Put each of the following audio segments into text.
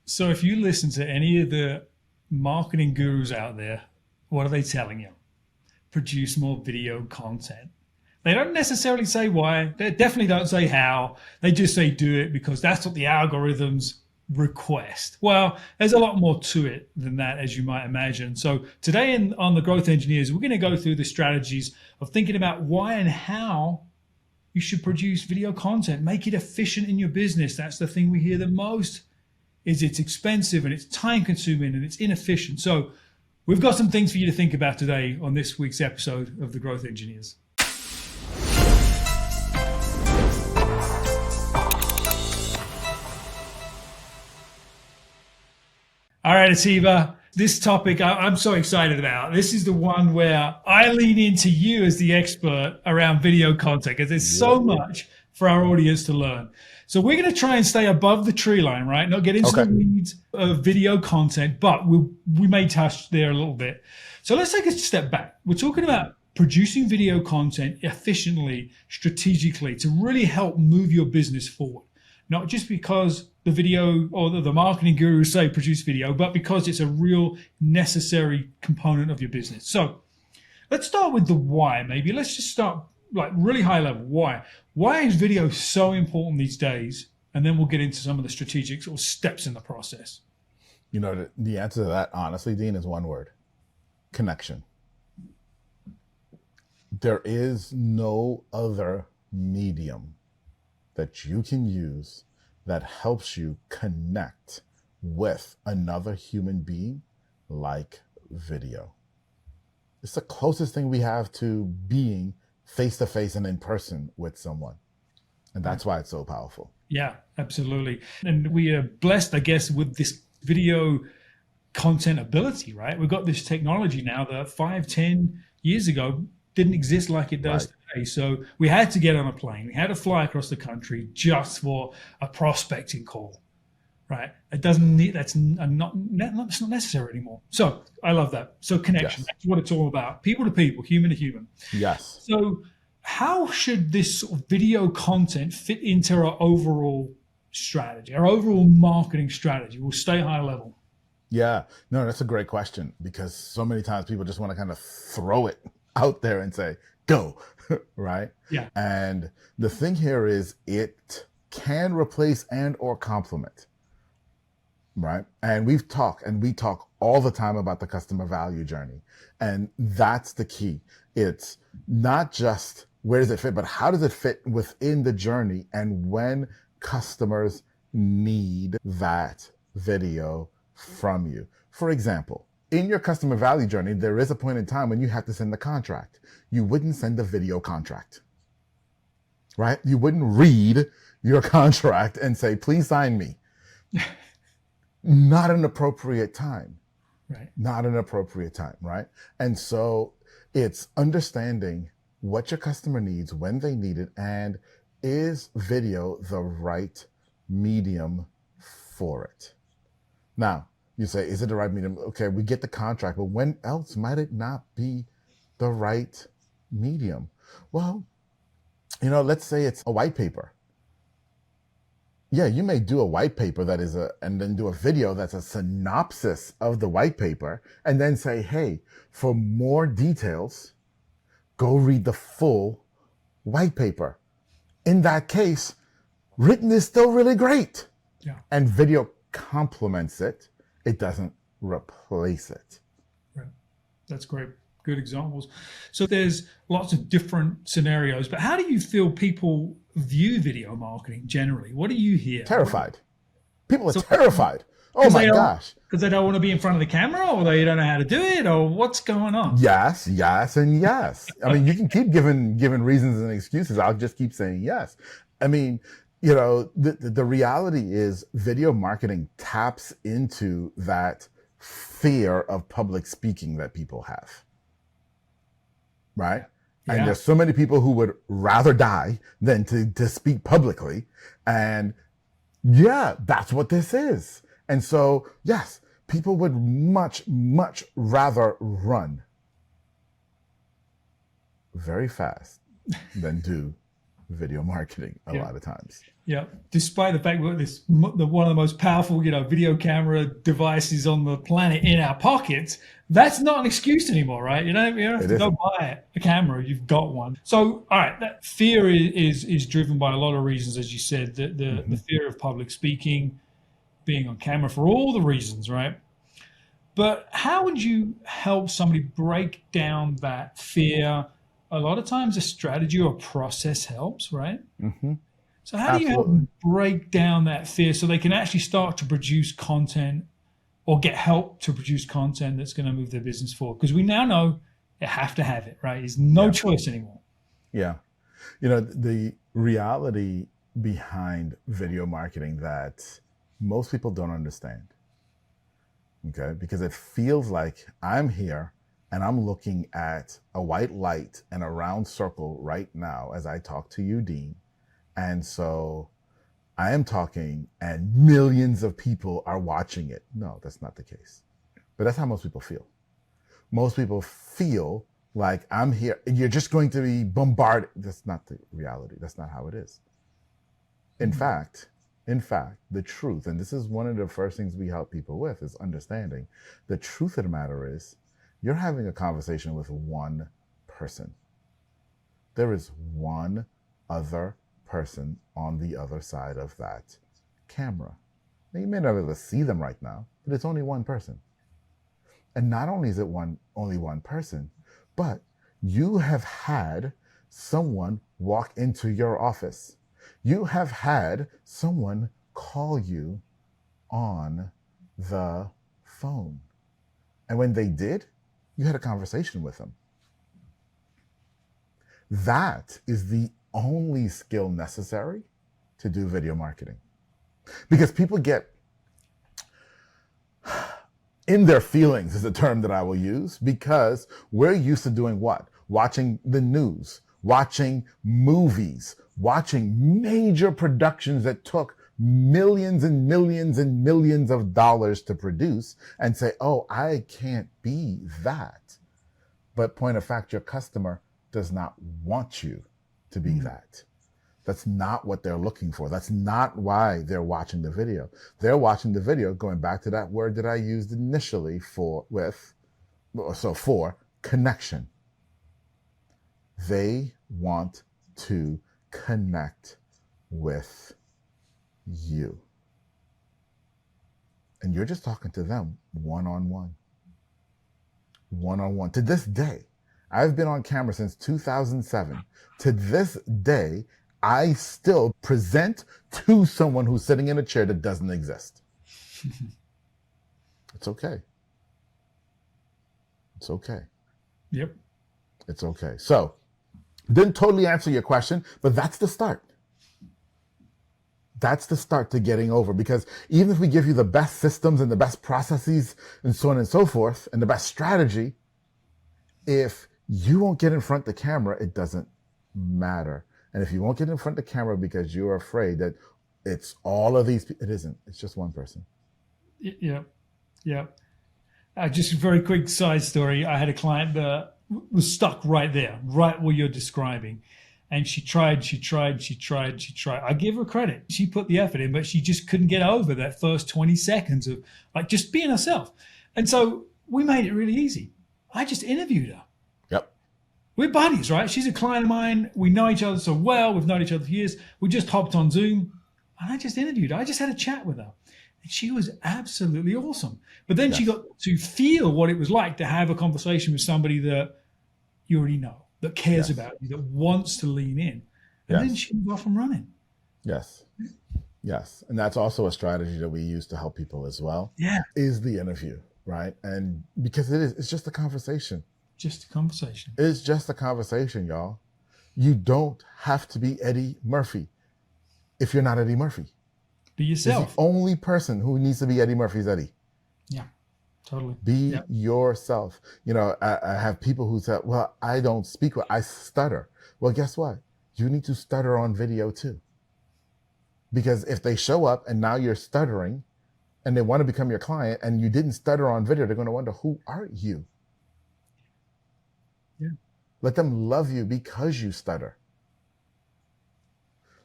So if you listen to any of the marketing gurus out there, what are they telling you? Produce more video content. They don't necessarily say why. They definitely don't say how. They just say do it because that's what the algorithms request. Well, there's a lot more to it than that, as you might imagine. So today on the Growth Engineers, we're going to go through the strategies of thinking about why and how you should produce video content. Make it efficient in your business. That's the thing we hear the most. Is it's expensive and it's time consuming and it's inefficient. So we've got some things for you to think about today on this week's episode of the Growth Engineers. All right, Atiba, this topic I'm so excited about. This is the one where I lean into you as the expert around video content because there's so much for our audience to learn. So we're going to try and stay above the tree line, right? Not get into the weeds of video content, but we may touch there a little bit. So let's take a step back. We're talking about producing video content efficiently, strategically, to really help move your business forward. Not just because the video or the marketing gurus say produce video, but because it's a real necessary component of your business. So let's start with the why, maybe. Let's just start like really high level. Why? Why is video so important these days? And then we'll get into some of the strategic sort of steps in the process. You know, the answer to that, honestly, Dean, is one word: connection. There is no other medium that you can use that helps you connect with another human being like video. It's the closest thing we have to being face to face and in person with someone. And that's why it's so powerful. Yeah, absolutely. And we are blessed, I guess, with this video content ability, right? We've got this technology now that 5-10 years ago didn't exist like it does today. So we had to get on a plane. We had to fly across the country just for a prospecting call, right? It doesn't need, it's not necessary anymore. So I love that. So connection, that's what it's all about. People to people, human to human. Yes. So how should this sort of video content fit into our overall strategy, our overall marketing strategy? We'll stay high level. Yeah, no, that's a great question, because so many times people just want to kind of throw it out there and say, go, right? Yeah. And the thing here is it can replace and or complement, right? And we talk all the time about the customer value journey. And that's the key. It's not just where does it fit, but how does it fit within the journey and when customers need that video from you. For example, in your customer value journey, there is a point in time when you have to send the contract. You wouldn't send a video contract, right? You wouldn't read your contract and say, please sign me. Not an appropriate time. Right. Not an appropriate time, right? And so it's understanding what your customer needs, when they need it, and is video the right medium for it? Now, you say, is it the right medium? Okay, we get the contract, but when else might it not be the right medium? Well, you know, let's say it's a white paper. Yeah, you may do a white paper and then do a video that's a synopsis of the white paper, and then say, hey, for more details, go read the full white paper. In that case, written is still really great. Yeah. And video complements it. It doesn't replace it. Right. That's great. Good examples. So there's lots of different scenarios, but how do you feel people view video marketing generally? What do you hear? Terrified. People are terrified. Oh my gosh. Because they don't want to be in front of the camera, or they don't know how to do it, or what's going on? Yes, and yes. I mean, you can keep giving reasons and excuses. I'll just keep saying yes. I mean, you know, the reality is video marketing taps into that fear of public speaking that people have, right? Yeah. And there's so many people who would rather die than to speak publicly. And yeah, that's what this is. And so, yes, people would much, much rather run very fast than do video marketing a Yeah. lot of times. Yeah. Despite the fact that one of the most powerful, video camera devices on the planet in our pockets, that's not an excuse anymore, right? You don't have It to go isn't. buy a camera. You've got one. So, all right, that fear is driven by a lot of reasons, as you said. The Hmm. fear of public speaking, being on camera, for all the reasons, right? But how would you help somebody break down that fear? A lot of times, a strategy or a process helps, right? Hmm. So how do you help Absolutely. them break down that fear so they can actually start to produce content or get help to produce content that's going to move their business forward? Because we now know you have to have it, right? There's no Yeah. choice anymore. Yeah. The reality behind video marketing that most people don't understand, okay? Because it feels like I'm here and I'm looking at a white light and a round circle right now as I talk to you, Dean. And so I am talking and millions of people are watching it. No, that's not the case. But that's how most people feel. Most people feel like I'm here. You're just going to be bombarded. That's not the reality. That's not how it is. In fact, the truth, and this is one of the first things we help people with, is understanding the truth of the matter is you're having a conversation with one person. There is one other person on the other side of that camera. Now, you may not be able to see them right now, but it's only one person. And not only is it only one person, but you have had someone walk into your office. You have had someone call you on the phone. And when they did, you had a conversation with them. That is the only skill necessary to do video marketing. Because people get in their feelings is a term that I will use, because we're used to doing what? Watching the news, watching movies, watching major productions that took millions and millions and millions of dollars to produce, and say, oh, I can't be that. But point of fact, your customer does not want you to be that. That's not what they're looking for. That's not why they're watching the video. They're watching the video, going back to that word that I used initially for connection. They want to connect with you. And you're just talking to them one-on-one. One-on-one. To this day, I've been on camera since 2007. To this day, I still present to someone who's sitting in a chair that doesn't exist. It's okay. It's okay. Yep. It's okay. So, didn't totally answer your question, but that's the start. That's the start to getting over, because even if we give you the best systems and the best processes and so on and so forth, and the best strategy, if you won't get in front of the camera, it doesn't matter. And if you won't get in front of the camera because you're afraid that it's all of these, it isn't. It's just one person. Yeah. Yeah. Just a very quick side story. I had a client that was stuck right there, right where you're describing. And she tried. I give her credit. She put the effort in, but she just couldn't get over that first 20 seconds of like just being herself. And so we made it really easy. I just interviewed her. Yep. We're buddies, right? She's a client of mine. We know each other so well. We've known each other for years. We just hopped on Zoom and I just interviewed her. I just had a chat with her. And she was absolutely awesome. But then she got to feel what it was like to have a conversation with somebody that you already know, that cares about you, that wants to lean in. And then she was off and running. Yes. Yes. And that's also a strategy that we use to help people as well. Yeah. Is the interview, right? And because it's just a conversation. Just a conversation. It's just a conversation, y'all. You don't have to be Eddie Murphy if you're not Eddie Murphy. Be yourself. The only person who needs to be Eddie Murphy is Eddie. Yeah, totally. Be yourself. I have people who say, well, I don't speak well, I stutter. Well, guess what? You need to stutter on video too. Because if they show up and now you're stuttering and they want to become your client and you didn't stutter on video, they're going to wonder, who are you? Yeah. Let them love you because you stutter.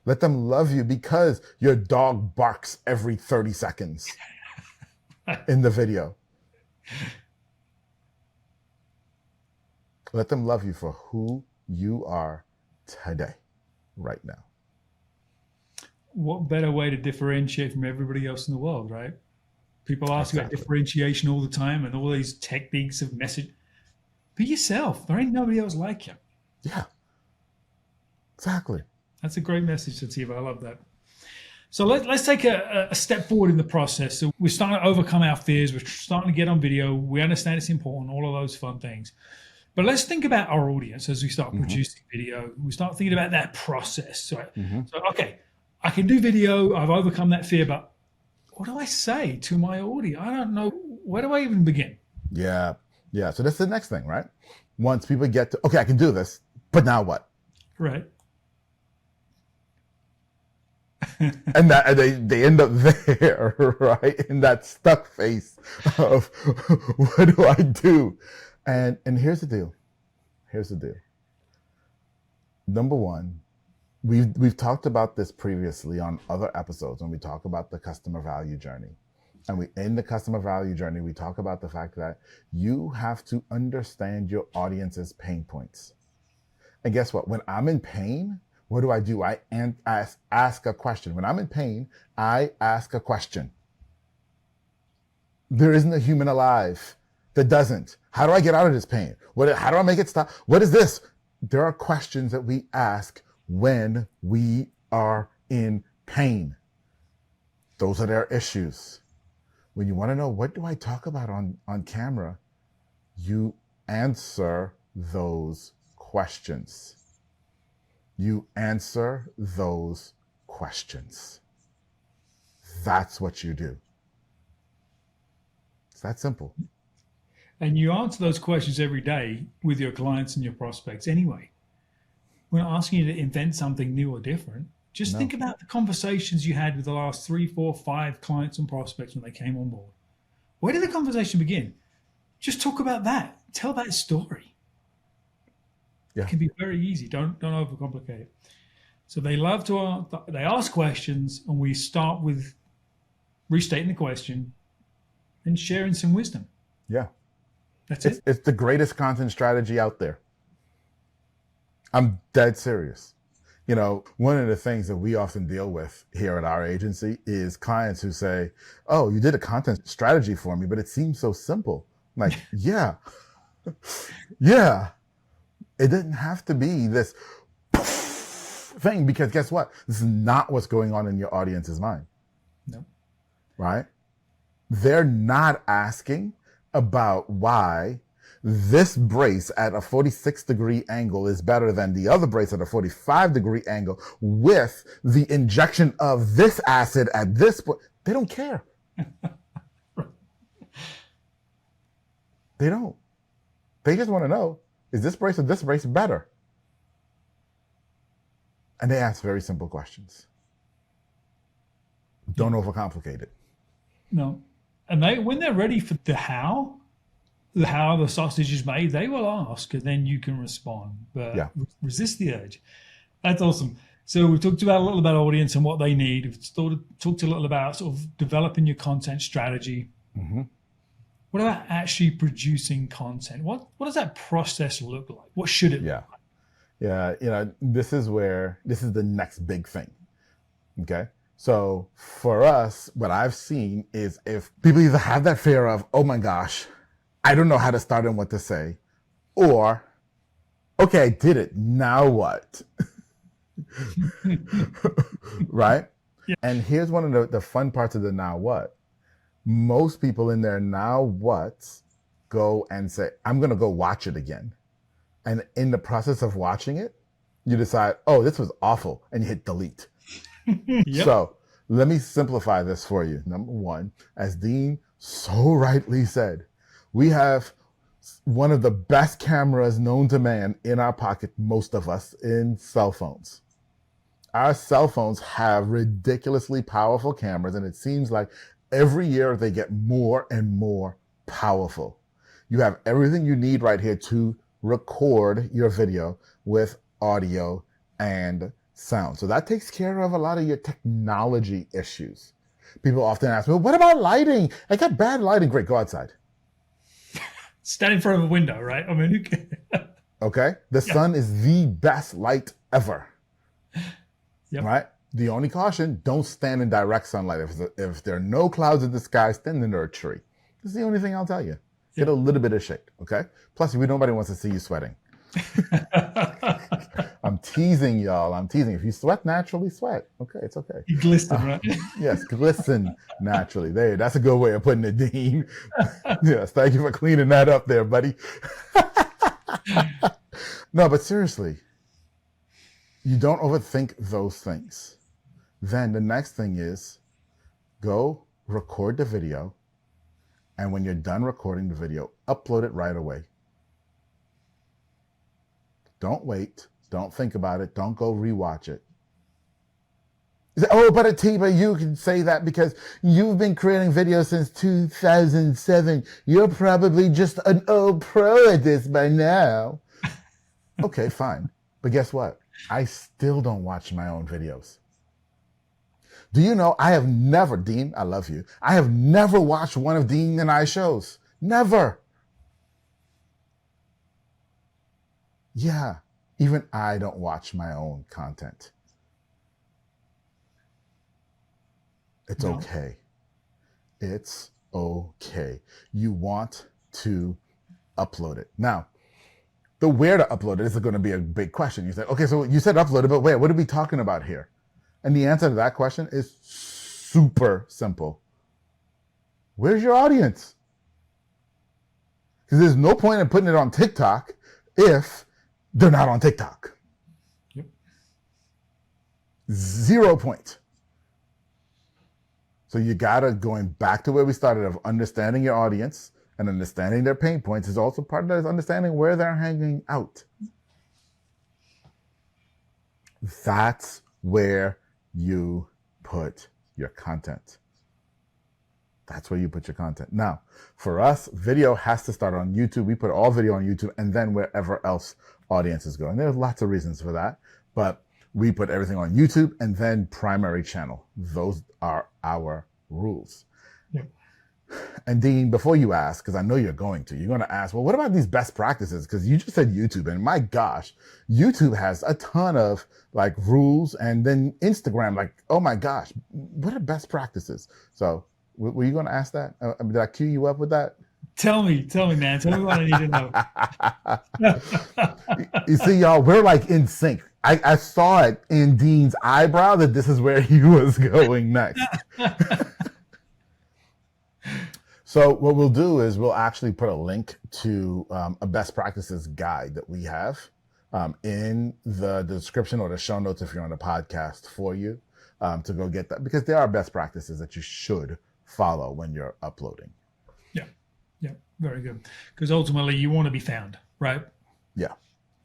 Let them love you because your dog barks every 30 seconds in the video. Let them love you for who you are today, right now. What better way to differentiate from everybody else in the world, right? People ask about Exactly. differentiation all the time and all these techniques of message. Be yourself. There ain't nobody else like you. Yeah, exactly. That's a great message, Sativa. I love that. So let's take a step forward in the process. So we're starting to overcome our fears. We're starting to get on video. We understand it's important, all of those fun things. But let's think about our audience as we start producing video. We start thinking about that process. So, okay, I can do video. I've overcome that fear, but what do I say to my audience? I don't know. Where do I even begin? Yeah. Yeah. So that's the next thing, right? Once people get to, okay, I can do this, but now what? Right. And that they end up there, right? In that stuck face of what do I do? And here's the deal. Here's the deal. Number one, we've talked about this previously on other episodes when we talk about the customer value journey. And in the customer value journey, we talk about the fact that you have to understand your audience's pain points. And guess what? When I'm in pain, what do? I ask a question. When I'm in pain, I ask a question. There isn't a human alive that doesn't. How do I get out of this pain? How do I make it stop? What is this? There are questions that we ask when we are in pain. Those are their issues. When you want to know, what do I talk about on camera? You answer those questions. You answer those questions. That's what you do. It's that simple. And you answer those questions every day with your clients and your prospects anyway. We're not asking you to invent something new or different. Just think about the conversations you had with the last 3, 4, 5 clients and prospects when they came on board. Where did the conversation begin? Just talk about that. Tell that story. Yeah. It can be very easy. Don't overcomplicate it. So they love to they ask questions, and we start with restating the question and sharing some wisdom. Yeah. That's it. It's the greatest content strategy out there. I'm dead serious. You know, one of the things that we often deal with here at our agency is clients who say, oh, you did a content strategy for me, but it seems so simple. I'm like, yeah, yeah. It didn't have to be this thing, because guess what? This is not what's going on in your audience's mind. No. Right? They're not asking about why this brace at a 46-degree angle is better than the other brace at a 45-degree angle with the injection of this acid at this point. They don't care. They don't. They just want to know, is this brace or this brace better? And they ask very simple questions. Don't overcomplicate it. No. And when they're ready for the how the sausage is made, they will ask, and then you can respond. But resist the urge. That's awesome. So we've talked about a little about audience and what they need. We've talked a little about sort of developing your content strategy. Mm-hmm. What about actually producing content? What does that process look like? What should it look like? Yeah. You know, this is the next big thing. Okay. So for us, what I've seen is if people either have that fear of, oh my gosh, I don't know how to start and what to say, or, okay, I did it. Now what? Right? Yeah. And here's one of the fun parts of the now what. Most people in their now whats go and say, I'm going to go watch it again. And in the process of watching it, you decide, oh, this was awful. And you hit delete. Yep. So let me simplify this for you. Number one, as Dean so rightly said, we have one of the best cameras known to man in our pocket, most of us, in cell phones. Our cell phones have ridiculously powerful cameras, and it seems like every year they get more and more powerful. You have everything you need right here to record your video with audio and sound. So that takes care of a lot of your technology issues. People often ask me, well, what about lighting? I got bad lighting. Great, go outside. Stand in front of a window, right? I mean, who can... Okay? The sun is the best light ever. Yep. Right? The only caution, don't stand in direct sunlight. If there are no clouds in the sky, stand under a tree. That's the only thing I'll tell you. Get a little bit of shade, okay? Plus, nobody wants to see you sweating. I'm teasing y'all. I'm teasing. If you sweat naturally, sweat. Okay, it's okay. You glisten, right? Yes, glisten naturally. That's a good way of putting it, Dean. Yes, thank you for cleaning that up there, buddy. No, but seriously, you don't overthink those things. Then the next thing is go record the video. And when you're done recording the video, upload it right away. Don't wait. Don't think about it. Don't go rewatch it. You say, oh, but Atiba, you can say that because you've been creating videos since 2007. You're probably just an old pro at this by now. Okay, fine. But guess what? I still don't watch my own videos. Do you know I have never, Dean, I love you. I have never watched one of Dean and I shows. Never. Yeah, even I don't watch my own content. It's okay. It's okay. You want to upload it. Now, the where to upload it is going to be a big question. You say, okay, so you said upload it, but wait, what are we talking about here? And the answer to that question is super simple. Where's your audience? Because there's no point in putting it on TikTok if they're not on TikTok. Yep. 0 point. So you gotta, going back to where we started, of understanding your audience and understanding their pain points is also part of that, is understanding where they're hanging out. That's where you put your content. That's where you put your content. Now, for us, video has to start on YouTube. We put all video on YouTube and then wherever else audiences go. And there's lots of reasons for that, but we put everything on YouTube and then primary channel. Those are our rules. Yep. And Dean, before you ask, because I know you're going to ask, well, what about these best practices? Because you just said YouTube, and my gosh, YouTube has a ton of like rules, and then Instagram, like, oh my gosh, what are best practices? So were you going to ask that? Did I cue you up with that? Tell me, man. Tell me what I need to know. You see, y'all, we're like in sync. I saw it in Dean's eyebrow that this is where he was going next. So what we'll do is we'll actually put a link to a best practices guide that we have in the description or the show notes if you're on the podcast for you to go get that, because there are best practices that you should follow when you're uploading. Yeah, very good. Because ultimately you want to be found, right? Yeah.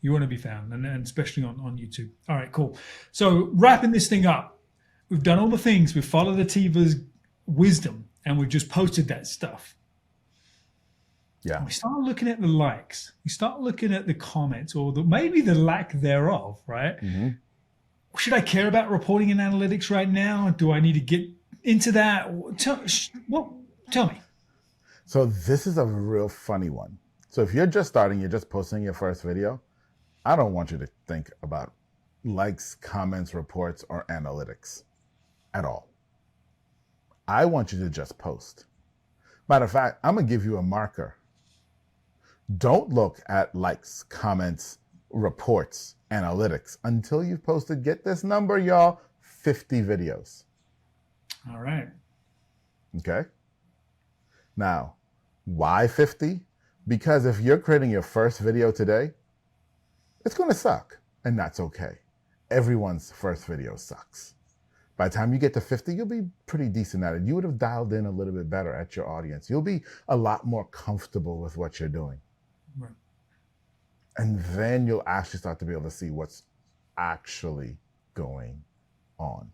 You want to be found, and especially on YouTube. All right, cool. So wrapping this thing up, we've done all the things. We've followed Atiba's wisdom, and we've just posted that stuff. Yeah. And we start looking at the likes. We start looking at the comments, or maybe the lack thereof, right? Mm-hmm. Should I care about reporting and analytics right now? Do I need to get into that? Tell me. So this is a real funny one. So if you're just starting, you're just posting your first video, I don't want you to think about likes, comments, reports, or analytics at all. I want you to just post. Matter of fact, I'm going to give you a marker. Don't look at likes, comments, reports, analytics until you've posted, get this number, y'all, 50 videos. All right. Okay. Now, why 50? Because if you're creating your first video today, it's going to suck, and that's okay. Everyone's first video sucks. By the time you get to 50, you'll be pretty decent at it. You would have dialed in a little bit better at your audience. You'll be a lot more comfortable with what you're doing. Right. And then you'll actually start to be able to see what's actually going on.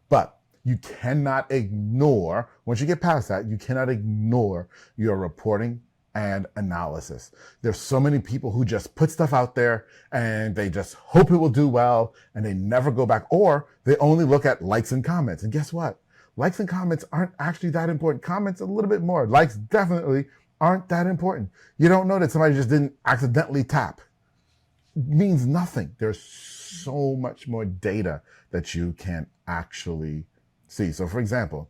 But you cannot ignore, once you get past that, you cannot ignore your reporting and analysis. There's so many people who just put stuff out there and they just hope it will do well and they never go back, or they only look at likes and comments. And guess what? Likes and comments aren't actually that important. Comments a little bit more. Likes definitely aren't that important. You don't know that somebody just didn't accidentally tap. It means nothing. There's so much more data that you can actually see. So for example,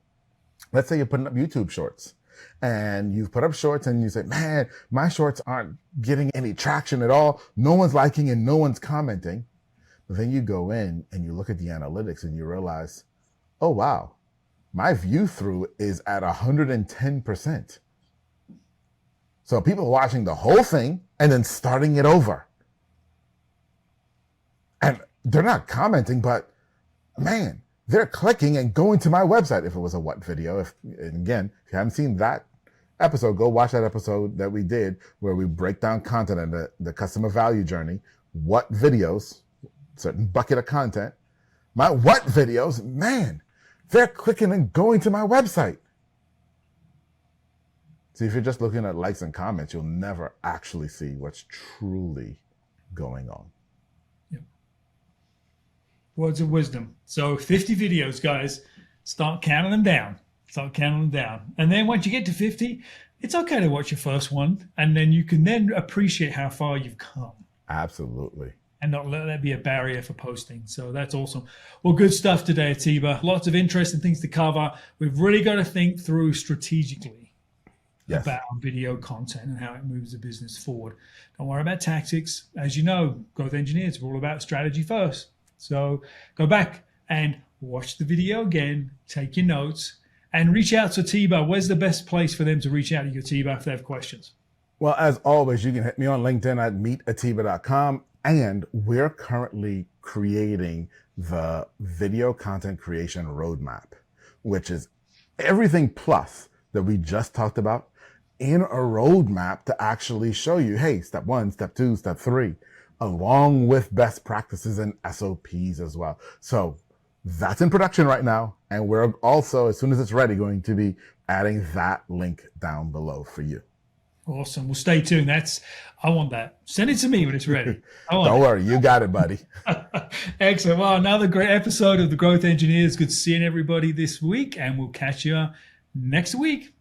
let's say you're putting up YouTube shorts and you've put up shorts and you say, man, my shorts aren't getting any traction at all. No one's liking and no one's commenting. But then you go in and you look at the analytics and you realize, oh, wow, my view through is at 110%. So people are watching the whole thing and then starting it over. And they're not commenting, but man, they're clicking and going to my website if it was a what video. And again, if you haven't seen that episode, go watch that episode that we did where we break down content and the customer value journey. What videos, certain bucket of content, my what videos, man, they're clicking and going to my website. See, if you're just looking at likes and comments, you'll never actually see what's truly going on. Words of wisdom. So 50 videos, guys. Start counting them down. Start counting them down. And then once you get to 50, it's okay to watch your first one. And then you can then appreciate how far you've come. Absolutely. And not let that be a barrier for posting. So that's awesome. Well, good stuff today, Atiba. Lots of interesting things to cover. We've really got to think through strategically about video content and how it moves the business forward. Don't worry about tactics. As you know, growth engineers, we're all about strategy first. So go back and watch the video again, take your notes, and reach out to Atiba. Where's the best place for them to reach out to you, Atiba, if they have questions? Well, as always, you can hit me on LinkedIn at meetatiba.com. And we're currently creating the video content creation roadmap, which is everything plus that we just talked about in a roadmap to actually show you, hey, step 1, step 2, step 3. Along with best practices and SOPs as well. So that's in production right now. And we're also, as soon as it's ready, going to be adding that link down below for you. Awesome. Well, stay tuned. I want that. Send it to me when it's ready. Don't worry. You got it, buddy. Excellent. Well, another great episode of The Growth Engineers. Good seeing everybody this week. And we'll catch you next week.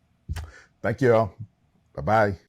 Thank you all. Bye-bye.